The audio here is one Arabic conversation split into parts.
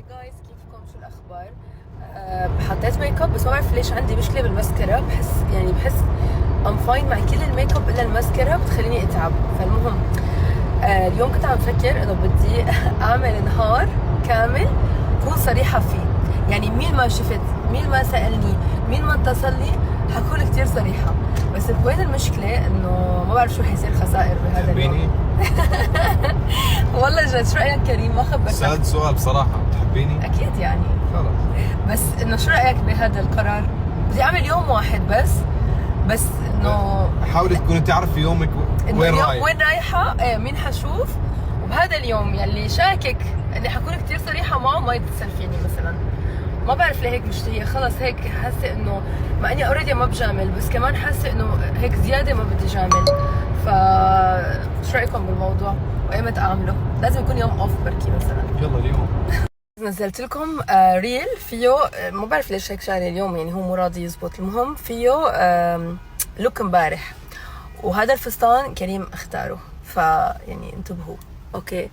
جايز كيفكم؟ شو الاخبار؟ حطيت ميك اب بس ما بعرف ليش عندي مشكله بالماسكارا. بحس ام فاين مع كل الميك اب الا الماسكارا بتخليني اتعب. فالمهم اليوم كنت عم فكر انه بدي اعمل نهار كامل كون صريحه فيه. يعني مين ما شفت، مين ما سالني، مين ما اتصل لي، حكون كثير صريحه. بس وين المشكله؟ انه ما بعرف شو حيصير خسائر بهذا اليوم. والله جد. شو رايك كريم؟ ما خبرتك. سألت سؤال بصراحة، بتحبيني؟ اكيد يعني. خلص. بس انه شو رايك بهذا القرار؟ بدي اعمل يوم واحد بس انه حاولي تكوني تعرفي يومك وين رايح. وين رايحه، ايه مين حشوف. وبهذا اليوم يلي شاكك اني حكون كثير صريحه معه ما يتصل فيني مثلا. ما بعرف ليه هيك مشتهيه. خلص هيك حاسه انه مع اني اوريدي ما بجامل، بس كمان حاسه انه هيك زياده ما بدي جامل. شو رايكم بالموضوع؟ وايمتى اعمله؟ لازم يكون يوم اوف بركي مثلا. يلا اليوم نزلت لكم ريل فيه، ما بعرف ليش هيك شعري اليوم، يعني هو مو راضي يزبط. المهم فيه لوك امبارح، وهذا الفستان كريم اختاره، فيعني انتبهوا. اوكي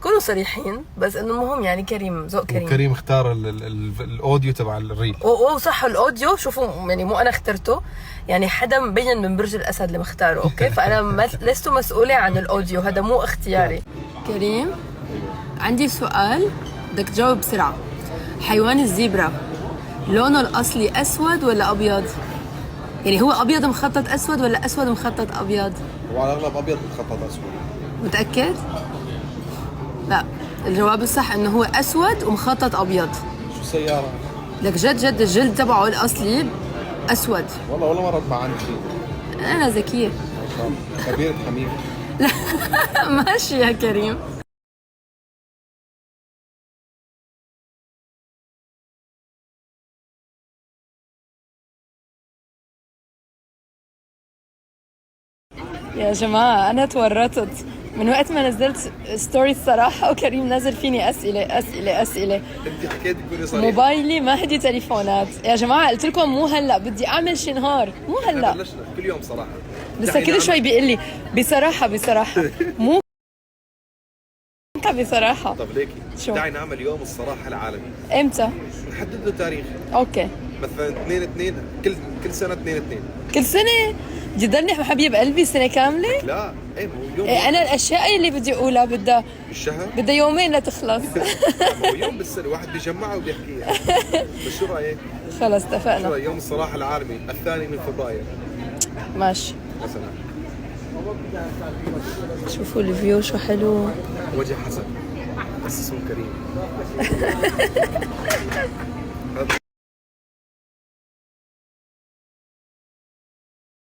كونوا صريحين، بس انه المهم يعني كريم ذوق كريم. كريم اختار الاوديو تبع الريل. صح الاوديو. شوفوا يعني مو انا اخترته، يعني حدا مبين من برج الاسد اللي مختاره. اوكي فانا لست مسؤوله عن الاوديو، هذا مو اختياري. كريم عندي سؤال بدك تجاوب بسرعه. حيوان الزيبرا لونه الاصلي اسود ولا ابيض؟ يعني هو ابيض مخطط اسود ولا اسود مخطط ابيض؟ هو على الاغلب ابيض مخطط اسود. متاكد؟ لا، الجواب الصح انه هو اسود ومخطط ابيض. شو سيارة؟ لك جد الجلد تبعه الاصلي اسود. والله مرت مع عندي شيء. انا ذكيه. ما شاء الله. خبيرة حمير. ماشي يا كريم. يا جماعة أنا تورطت من وقت ما نزلت ستوري الصراحة، وكريم نزل فيني أسئلة. انت حكيت تكوني صريحة. موبايلي ما هدي تليفونات يا جماعة. قلت لكم مو هلا، بدي أعمل شي نهار، مو هلا. بلشنا كل يوم صراحة. لسه كل شوي بيقول لي بصراحة مو بصراحة. طب ليكي شو؟ دعي نعمل يوم الصراحة العالمي. امتى؟ نحدد له تاريخ. اوكي مثلا 2/2 كل سنة 2/2. كل سنة؟ بدي ضلني حبيب قلبي سنة كاملة؟ لا ايه مو يوم. إيه أنا الأشياء اللي بدي أقولها بدها بالشهر؟ يومين لتخلص. هو يوم بالسنة واحد بيجمعها وبيحكيها. بس شو رأيك؟ خلص شو اتفقنا. رأيك يوم الصراحة العالمي 2 فبراير ماشي. مثلا؟ شوفوا الفيو شو حلو. وجه حسن بس اسمه كريم.